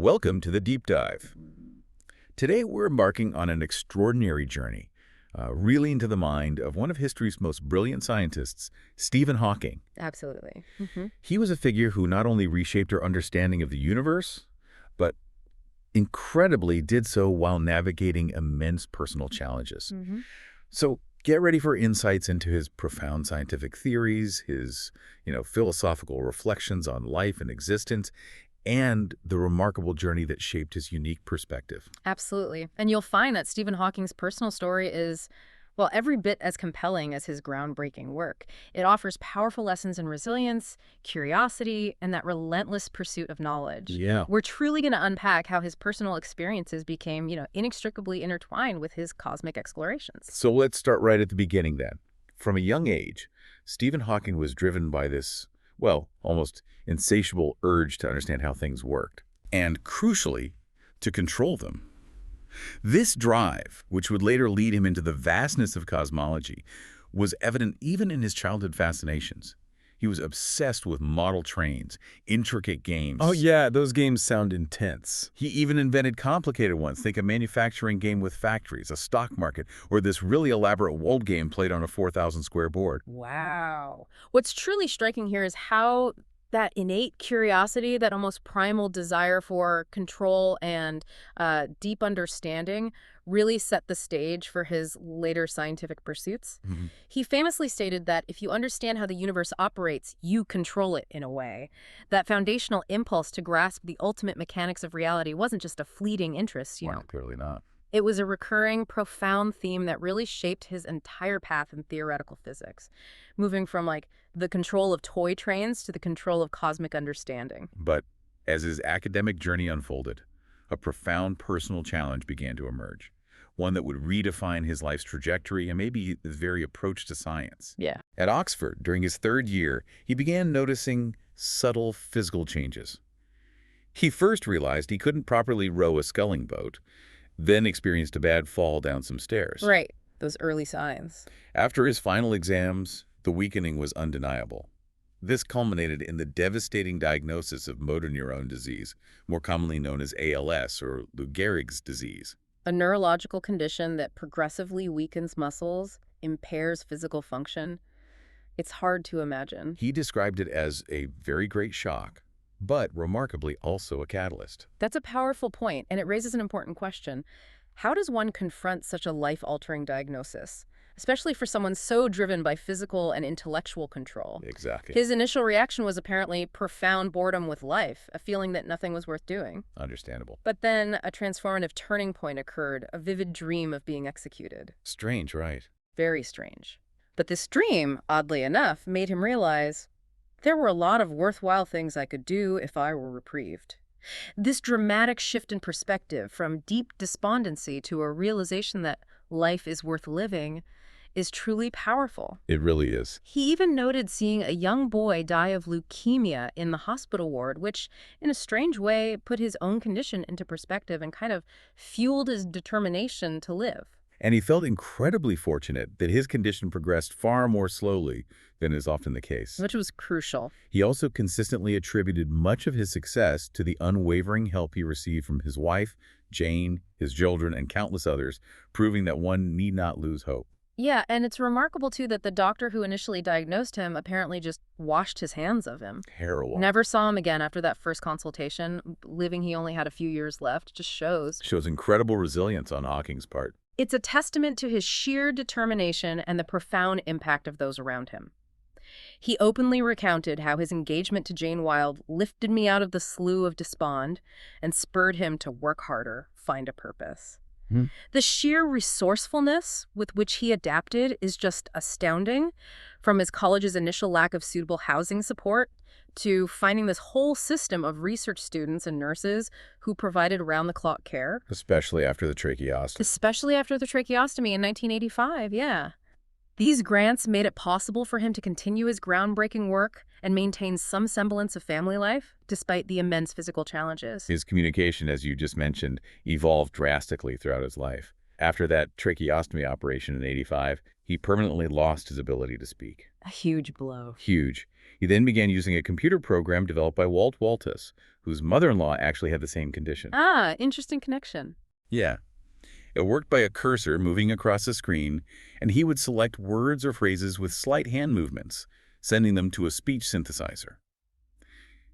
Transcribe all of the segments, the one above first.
Welcome to the Deep Dive. Today we're embarking on an extraordinary journey, really into the mind of one of history's most brilliant scientists, Stephen Hawking. Absolutely. He was a figure who not only reshaped our understanding of the universe, but incredibly did so while navigating immense personal challenges. So get ready for insights into his profound scientific theories, his philosophical reflections on life and existence, and the remarkable journey that shaped his unique perspective. Absolutely. And you'll find that Stephen Hawking's personal story is, well, every bit as compelling as his groundbreaking work. It offers powerful lessons in resilience, curiosity, and that relentless pursuit of knowledge. Yeah. We're truly going to unpack how his personal experiences became, inextricably intertwined with his cosmic explorations. So let's start right at the beginning then. From a young age, Stephen Hawking was driven by this, almost insatiable urge to understand how things worked, and crucially, to control them. This drive, which would later lead him into the vastness of cosmology, was evident even in his childhood fascinations. He was obsessed with model trains, intricate games. Oh yeah, those games sound intense. He even invented complicated ones. Think a manufacturing game with factories, a stock market, or this really elaborate world game played on a 4,000 square board. Wow. What's truly striking here is how that innate curiosity, that almost primal desire for control and deep understanding really set the stage for his later scientific pursuits. He famously stated that if you understand how the universe operates, you control it in a way. That foundational impulse to grasp the ultimate mechanics of reality wasn't just a fleeting interest, Well, clearly not. It was a recurring, profound theme that really shaped his entire path in theoretical physics, moving from, the control of toy trains to the control of cosmic understanding. But as his academic journey unfolded, a profound personal challenge began to emerge, one that would redefine his life's trajectory and maybe his very approach to science. Yeah. At Oxford, during his third year, he began noticing subtle physical changes. He first realized he couldn't properly row a sculling boat, then experienced a bad fall down some stairs. Right. Those early signs. After his final exams, the weakening was undeniable. This culminated in the devastating diagnosis of motor neuron disease, more commonly known as ALS or Lou Gehrig's disease. A neurological condition that progressively weakens muscles, impairs physical function. It's hard to imagine. He described it as a very great shock, but remarkably also a catalyst. That's a powerful point, and it raises an important question. How does one confront such a life-altering diagnosis, especially for someone so driven by physical and intellectual control? Exactly. His initial reaction was apparently profound boredom with life, a feeling that nothing was worth doing. Understandable. But then a transformative turning point occurred, a vivid dream of being executed. Strange, right? Very strange. But this dream, oddly enough, made him realize there were a lot of worthwhile things I could do if I were reprieved. This dramatic shift in perspective from deep despondency to a realization that life is worth living is truly powerful. It really is. He even noted seeing a young boy die of leukemia in the hospital ward, which, in a strange way, put his own condition into perspective and kind of fueled his determination to live. And he felt incredibly fortunate that his condition progressed far more slowly than is often the case. Which was crucial. He also consistently attributed much of his success to the unwavering help he received from his wife, Jane, his children, and countless others, proving that one need not lose hope. Yeah, and it's remarkable, too, that the doctor who initially diagnosed him apparently just washed his hands of him. Terrible. Never saw him again after that first consultation. Living, he only had a few years left. Just shows incredible resilience on Hawking's part. It's a testament to his sheer determination and the profound impact of those around him. He openly recounted how his engagement to Jane Wilde lifted me out of the slough of despond and spurred him to work harder, find a purpose. The sheer resourcefulness with which he adapted is just astounding, from his college's initial lack of suitable housing support to finding this whole system of research students and nurses who provided round-the-clock care. Especially after the tracheostomy. Especially after the tracheostomy in 1985, yeah. These grants made it possible for him to continue his groundbreaking work and maintain some semblance of family life, despite the immense physical challenges. His communication, as you just mentioned, evolved drastically throughout his life. After that tracheostomy operation in '85, he permanently lost his ability to speak. A huge blow. Huge. He then began using a computer program developed by Walt Waltus, whose mother-in-law actually had the same condition. Ah, interesting connection. Yeah. It worked by a cursor moving across the screen, and he would select words or phrases with slight hand movements, sending them to a speech synthesizer.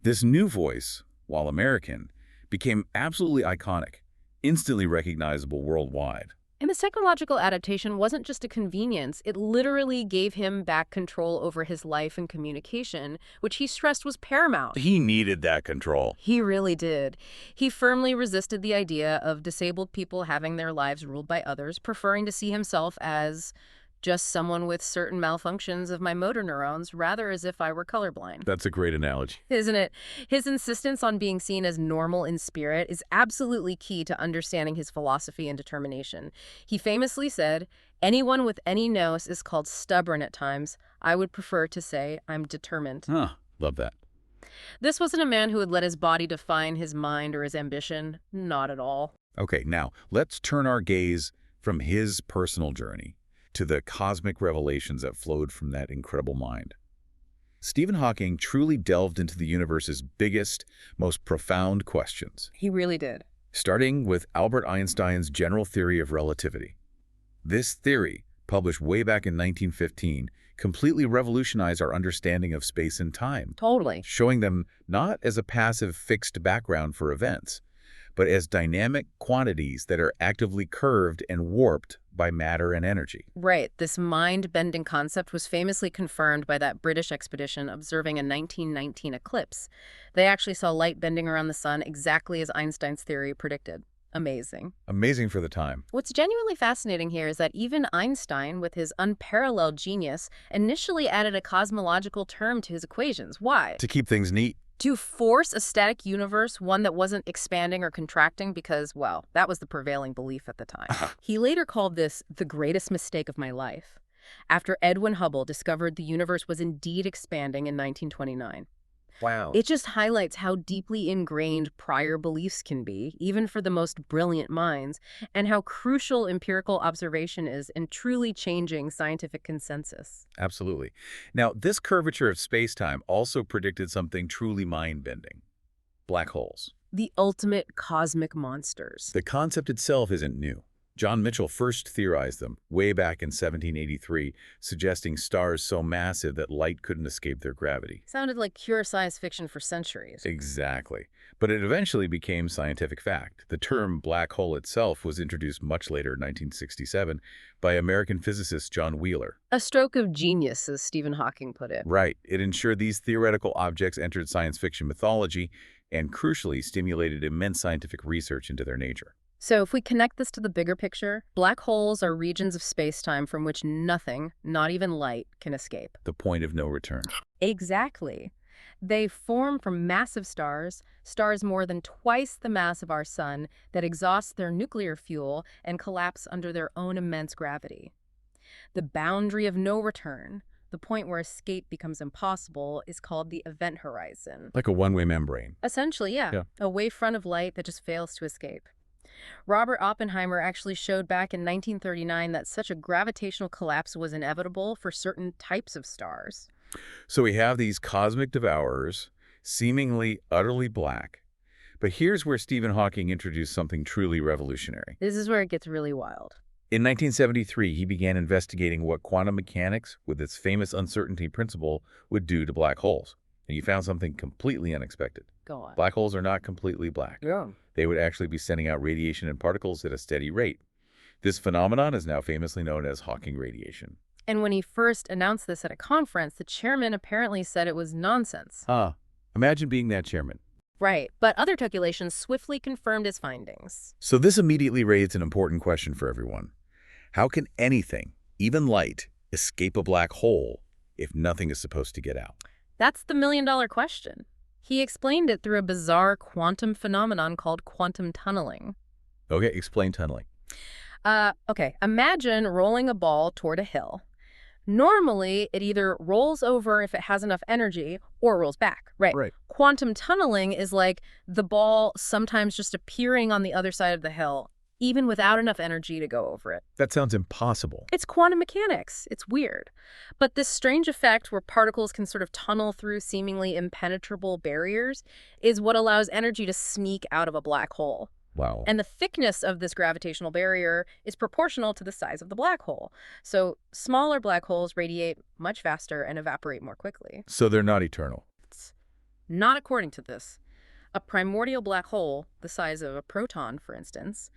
This new voice, while American, became absolutely iconic, instantly recognizable worldwide. And the technological adaptation wasn't just a convenience, it literally gave him back control over his life and communication, which he stressed was paramount. He needed that control. He really did. He firmly resisted the idea of disabled people having their lives ruled by others, preferring to see himself as just someone with certain malfunctions of my motor neurons, rather as if I were colorblind. That's a great analogy. Isn't it? His insistence on being seen as normal in spirit is absolutely key to understanding his philosophy and determination. He famously said, "Anyone with any nous is called stubborn at times. I would prefer to say I'm determined." Love that. This wasn't a man who would let his body define his mind or his ambition. Not at all. Okay, now let's turn our gaze from his personal journey to the cosmic revelations that flowed from that incredible mind. Stephen Hawking truly delved into the universe's biggest, most profound questions, He really did. starting with Albert Einstein's general theory of relativity. This theory, published way back in 1915, completely revolutionized our understanding of space and time, Totally. showing them not as a passive fixed background for events, but as dynamic quantities that are actively curved and warped by matter and energy. Right. This mind-bending concept was famously confirmed by that British expedition observing a 1919 eclipse. They actually saw light bending around the sun exactly as Einstein's theory predicted. Amazing. Amazing for the time. What's genuinely fascinating here is that even Einstein, with his unparalleled genius, initially added a cosmological term to his equations. Why? To keep things neat. To force a static universe, one that wasn't expanding or contracting because, well, that was the prevailing belief at the time. He later called this the greatest mistake of my life, after Edwin Hubble discovered the universe was indeed expanding in 1929. Wow. It just highlights how deeply ingrained prior beliefs can be, even for the most brilliant minds, and how crucial empirical observation is in truly changing scientific consensus. Absolutely. Now, this curvature of space-time also predicted something truly mind-bending. Black holes. The ultimate cosmic monsters. The concept itself isn't new. John Mitchell first theorized them way back in 1783, suggesting stars so massive that light couldn't escape their gravity. Sounded like pure science fiction for centuries. Exactly. But it eventually became scientific fact. The term black hole itself was introduced much later, 1967, by American physicist John Wheeler. A stroke of genius, as Stephen Hawking put it. Right. It ensured these theoretical objects entered science fiction mythology and, crucially, stimulated immense scientific research into their nature. So if we connect this to the bigger picture, black holes are regions of space-time from which nothing, not even light, can escape. The point of no return. Exactly. They form from massive stars, stars more than twice the mass of our sun, that exhaust their nuclear fuel and collapse under their own immense gravity. The boundary of no return, the point where escape becomes impossible, is called the event horizon. Like a one-way membrane. Essentially, yeah. A wavefront of light that just fails to escape. Robert Oppenheimer actually showed back in 1939 that such a gravitational collapse was inevitable for certain types of stars. So we have these cosmic devourers, seemingly utterly black. But here's where Stephen Hawking introduced something truly revolutionary. This is where it gets really wild. In 1973, he began investigating what quantum mechanics, with its famous uncertainty principle, would do to black holes. And he found something completely unexpected. Go on. Black holes are not completely black. Yeah. They would actually be sending out radiation and particles at a steady rate. This phenomenon is now famously known as Hawking radiation. And when he first announced this at a conference, the chairman apparently said it was nonsense. Imagine being that chairman. Right, but other calculations swiftly confirmed his findings. So this immediately raised an important question for everyone. How can anything, even light, escape a black hole if nothing is supposed to get out? That's the million-dollar question. He explained it through a bizarre quantum phenomenon called quantum tunneling. Okay, explain tunneling. Okay, imagine rolling a ball toward a hill. Normally, it either rolls over if it has enough energy or rolls back, right? Right. Quantum tunneling is like the ball sometimes just appearing on the other side of the hill, even without enough energy to go over it. That sounds impossible. It's quantum mechanics. It's weird. But this strange effect where particles can sort of tunnel through seemingly impenetrable barriers is what allows energy to sneak out of a black hole. Wow. And the thickness of this gravitational barrier is proportional to the size of the black hole. So smaller black holes radiate much faster and evaporate more quickly. So they're not eternal. Not according to this. A primordial black hole, the size of a proton, for instance,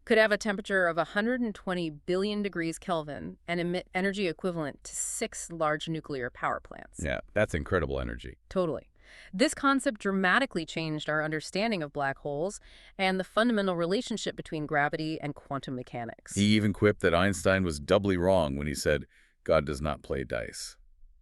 could have a temperature of 120 billion degrees Kelvin and emit energy equivalent to 6 large nuclear power plants. Yeah, that's incredible energy. Totally. This concept dramatically changed our understanding of black holes and the fundamental relationship between gravity and quantum mechanics. He even quipped that Einstein was doubly wrong when he said, God does not play dice.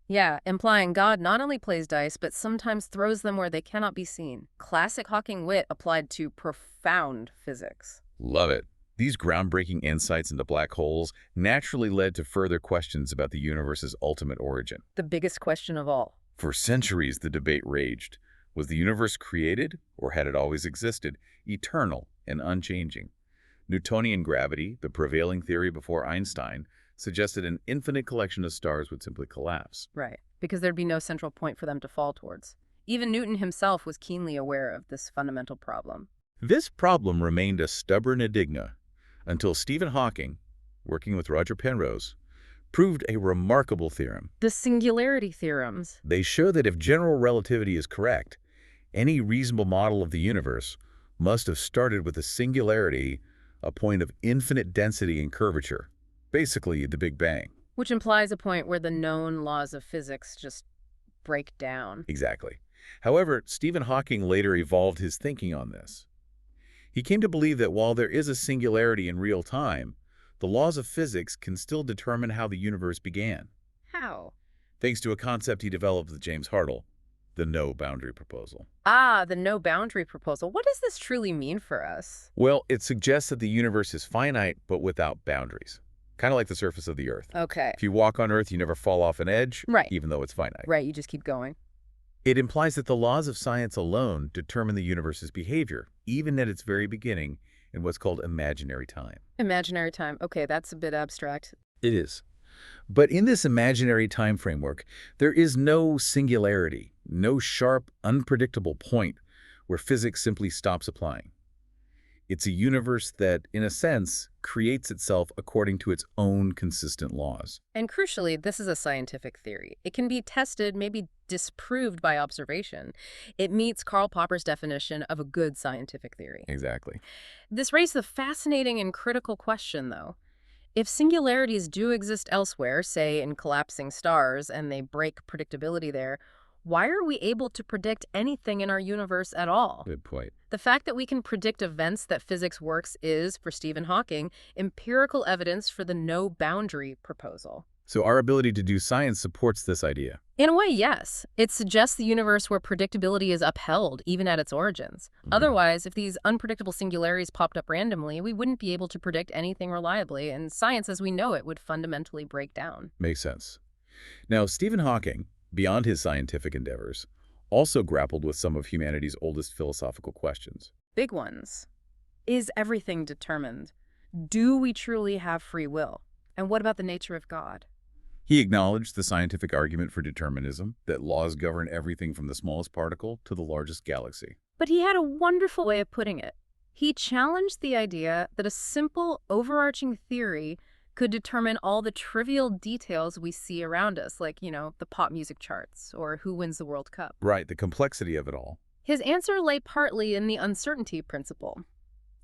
Yeah, implying God not only plays dice, but sometimes throws them where they cannot be seen. Classic Hawking wit applied to profound physics. Love it. These groundbreaking insights into black holes naturally led to further questions about the universe's ultimate origin. The biggest question of all. For centuries, the debate raged. Was the universe created, or had it always existed, eternal and unchanging? Newtonian gravity, the prevailing theory before Einstein, suggested an infinite collection of stars would simply collapse. Right, because there'd be no central point for them to fall towards. Even Newton himself was keenly aware of this fundamental problem. This problem remained a stubborn enigma until Stephen Hawking, working with Roger Penrose, proved a remarkable theorem. The singularity theorems. They show that if general relativity is correct, any reasonable model of the universe must have started with a singularity, a point of infinite density and curvature, basically the Big Bang. Which implies a point where the known laws of physics just break down. Exactly. However, Stephen Hawking later evolved his thinking on this. He came to believe that while there is a singularity in real time, the laws of physics can still determine how the universe began. How? Thanks to a concept he developed with James Hartle, the no-boundary proposal. Ah, the no-boundary proposal. What does this truly mean for us? Well, it suggests that the universe is finite but without boundaries, kind of like the surface of the Earth. Okay. If you walk on Earth, you never fall off an edge, Right. even though it's finite. Right, you just keep going. It implies that the laws of science alone determine the universe's behavior, even at its very beginning, in what's called imaginary time. Imaginary time. Okay, that's a bit abstract. It is. But in this imaginary time framework, there is no singularity, no sharp, unpredictable point where physics simply stops applying. It's a universe that, in a sense, creates itself according to its own consistent laws. And crucially, this is a scientific theory. It can be tested, maybe disproved by observation. It meets Karl Popper's definition of a good scientific theory. Exactly. This raises a fascinating and critical question, though. If singularities do exist elsewhere, say in collapsing stars, and they break predictability there, why are we able to predict anything in our universe at all? Good point. The fact that we can predict events that physics works is, for Stephen Hawking, empirical evidence for the no-boundary proposal. So our ability to do science supports this idea. In a way, yes. It suggests the universe where predictability is upheld, even at its origins. Otherwise, if these unpredictable singularities popped up randomly, we wouldn't be able to predict anything reliably, and science as we know it would fundamentally break down. Makes sense. Now, Stephen Hawking, beyond his scientific endeavors, also grappled with some of humanity's oldest philosophical questions. Big ones. Is everything determined? Do we truly have free will? And what about the nature of God? He acknowledged the scientific argument for determinism, that laws govern everything from the smallest particle to the largest galaxy. But he had a wonderful way of putting it. He challenged the idea that a simple, overarching theory could determine all the trivial details we see around us, like, the pop music charts or who wins the World Cup. Right, the complexity of it all. His answer lay partly in the uncertainty principle.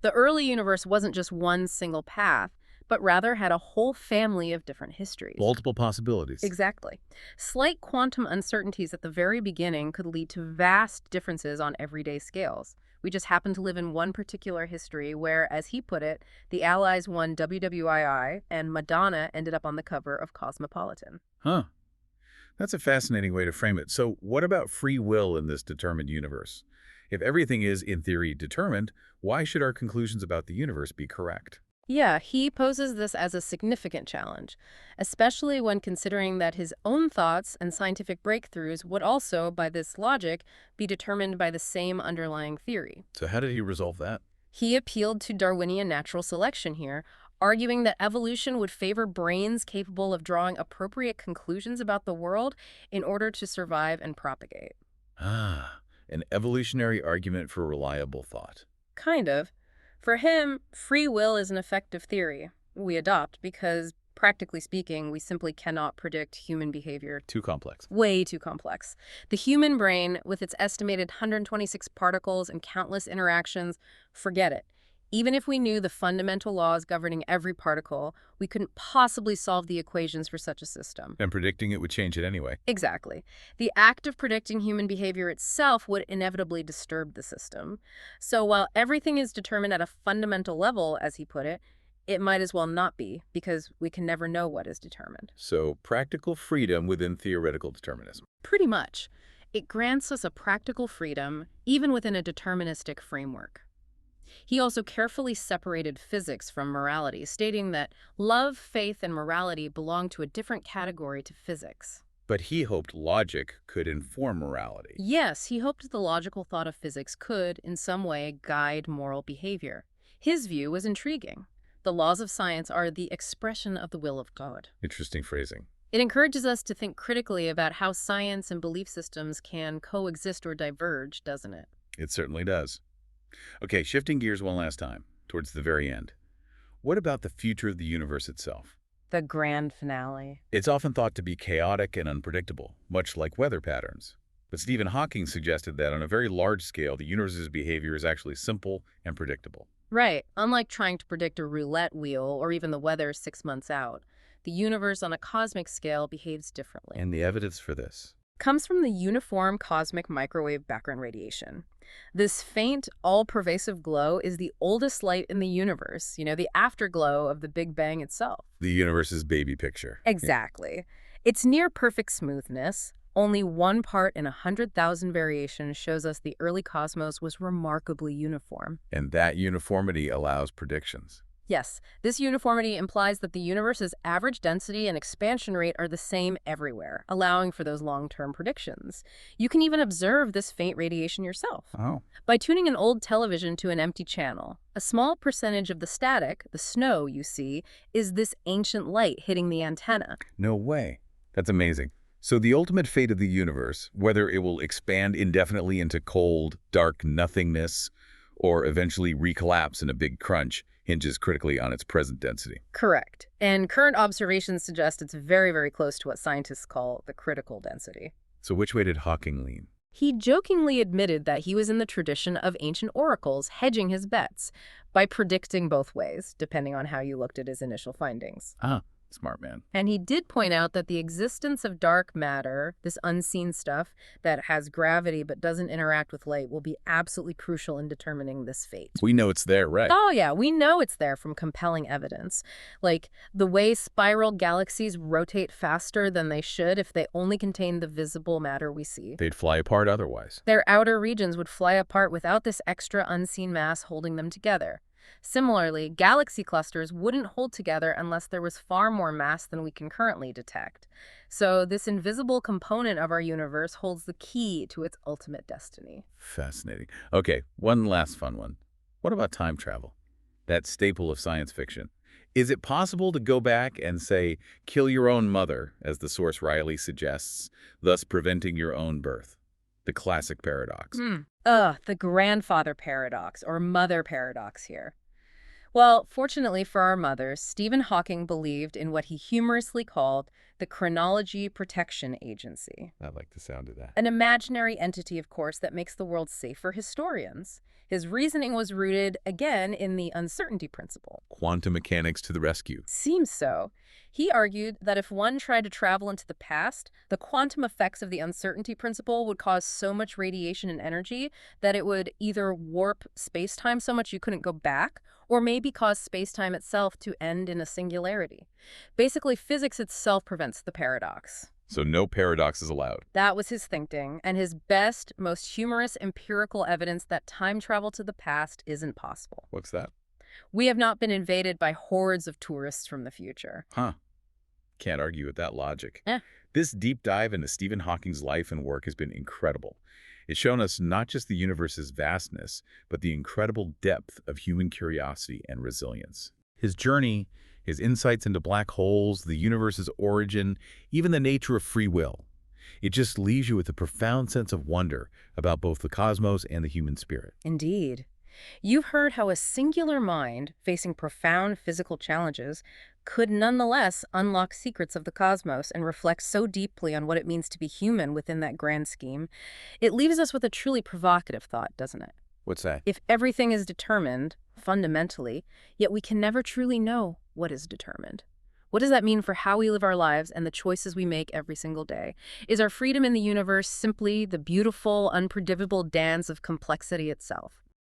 The early universe wasn't just one single path, but rather had a whole family of different histories. Multiple possibilities. Exactly. Slight quantum uncertainties at the very beginning could lead to vast differences on everyday scales. We just happen to live in one particular history where, as he put it, the Allies won WWII and Madonna ended up on the cover of Cosmopolitan. Huh. That's a fascinating way to frame it. So what about free will in this determined universe? If everything is, in theory, determined, why should our conclusions about the universe be correct? Yeah, he poses this as a significant challenge, especially when considering that his own thoughts and scientific breakthroughs would also, by this logic, be determined by the same underlying theory. So how did he resolve that? He appealed to Darwinian natural selection here, arguing that evolution would favor brains capable of drawing appropriate conclusions about the world in order to survive and propagate. Ah, an evolutionary argument for reliable thought. Kind of. For him, free will is an effective theory we adopt because, practically speaking, we simply cannot predict human behavior. Too complex. Way too complex. The human brain, with its estimated 126 particles and countless interactions, forget it. Even if we knew the fundamental laws governing every particle, we couldn't possibly solve the equations for such a system. And predicting it would change it anyway. Exactly. The act of predicting human behavior itself would inevitably disturb the system. So while everything is determined at a fundamental level, as he put it, it might as well not be, because we can never know what is determined. So, practical freedom within theoretical determinism. Pretty much. It grants us a practical freedom, even within a deterministic framework. He also carefully separated physics from morality, stating that love, faith, and morality belong to a different category to physics. But he hoped logic could inform morality. Yes, he hoped the logical thought of physics could, in some way, guide moral behavior. His view was intriguing. The laws of science are the expression of the will of God. Interesting phrasing. It encourages us to think critically about how science and belief systems can coexist or diverge, doesn't it? It certainly does. Okay, shifting gears one last time, towards the very end. What about the future of the universe itself? The grand finale. It's often thought to be chaotic and unpredictable, much like weather patterns. But Stephen Hawking suggested that on a very large scale, the universe's behavior is actually simple and predictable. Right. Unlike trying to predict a roulette wheel or even the weather 6 months out, the universe on a cosmic scale behaves differently. And the evidence for this? Comes from the uniform cosmic microwave background radiation. This faint, all-pervasive glow is the oldest light in the universe, the afterglow of the Big Bang itself. The universe's baby picture. Exactly. Its near-perfect smoothness, only 1 part in 100,000 variation, shows us the early cosmos was remarkably uniform. And that uniformity allows predictions. Yes, this uniformity implies that the universe's average density and expansion rate are the same everywhere, allowing for those long-term predictions. You can even observe this faint radiation yourself. Oh. By tuning an old television to an empty channel, a small percentage of the static, the snow you see, is this ancient light hitting the antenna. No way. That's amazing. So the ultimate fate of the universe, whether it will expand indefinitely into cold, dark nothingness, or eventually recollapse in a big crunch, hinges critically on its present density. Correct. And current observations suggest it's very, very close to what scientists call the critical density. So which way did Hawking lean? He jokingly admitted that he was in the tradition of ancient oracles, hedging his bets by predicting both ways, depending on how you looked at his initial findings. Ah, smart man. And he did point out that the existence of dark matter, this unseen stuff that has gravity but doesn't interact with light, will be absolutely crucial in determining this fate. We know it's there, right? Oh yeah, we know it's there from compelling evidence. Like the way spiral galaxies rotate faster than they should if they only contain the visible matter we see. They'd fly apart otherwise. Their outer regions would fly apart without this extra unseen mass holding them together. Similarly, galaxy clusters wouldn't hold together unless there was far more mass than we can currently detect. So this invisible component of our universe holds the key to its ultimate destiny. Fascinating. Okay, one last fun one. What about time travel? That staple of science fiction. Is it possible to go back and, say, kill your own mother, as the source Riley suggests, thus preventing your own birth? The classic paradox. The grandfather paradox, or mother paradox here. Well, fortunately for our mothers, Stephen Hawking believed in what he humorously called the Chronology Protection Agency. I like the sound of that. An imaginary entity, of course, that makes the world safe for historians. His reasoning was rooted, again, in the uncertainty principle. Quantum mechanics to the rescue. Seems so. He argued that if one tried to travel into the past, the quantum effects of the uncertainty principle would cause so much radiation and energy that it would either warp space-time so much you couldn't go back, or maybe cause space-time itself to end in a singularity. Basically, physics itself prevents the paradox. So no paradoxes allowed. That was his thinking, and his best, most humorous empirical evidence that time travel to the past isn't possible. What's that? We have not been invaded by hordes of tourists from the future. Huh. Can't argue with that logic. Eh. This deep dive into Stephen Hawking's life and work has been incredible. It's shown us not just the universe's vastness, but the incredible depth of human curiosity and resilience. His journey, his insights into black holes, the universe's origin, even the nature of free will. It just leaves you with a profound sense of wonder about both the cosmos and the human spirit. Indeed. You've heard how a singular mind, facing profound physical challenges, could nonetheless unlock secrets of the cosmos and reflect so deeply on what it means to be human within that grand scheme. It leaves us with a truly provocative thought, doesn't it? What's that? If everything is determined, fundamentally, yet we can never truly know what is determined. What does that mean for how we live our lives and the choices we make every single day? Is our freedom in the universe simply the beautiful, unpredictable dance of complexity itself?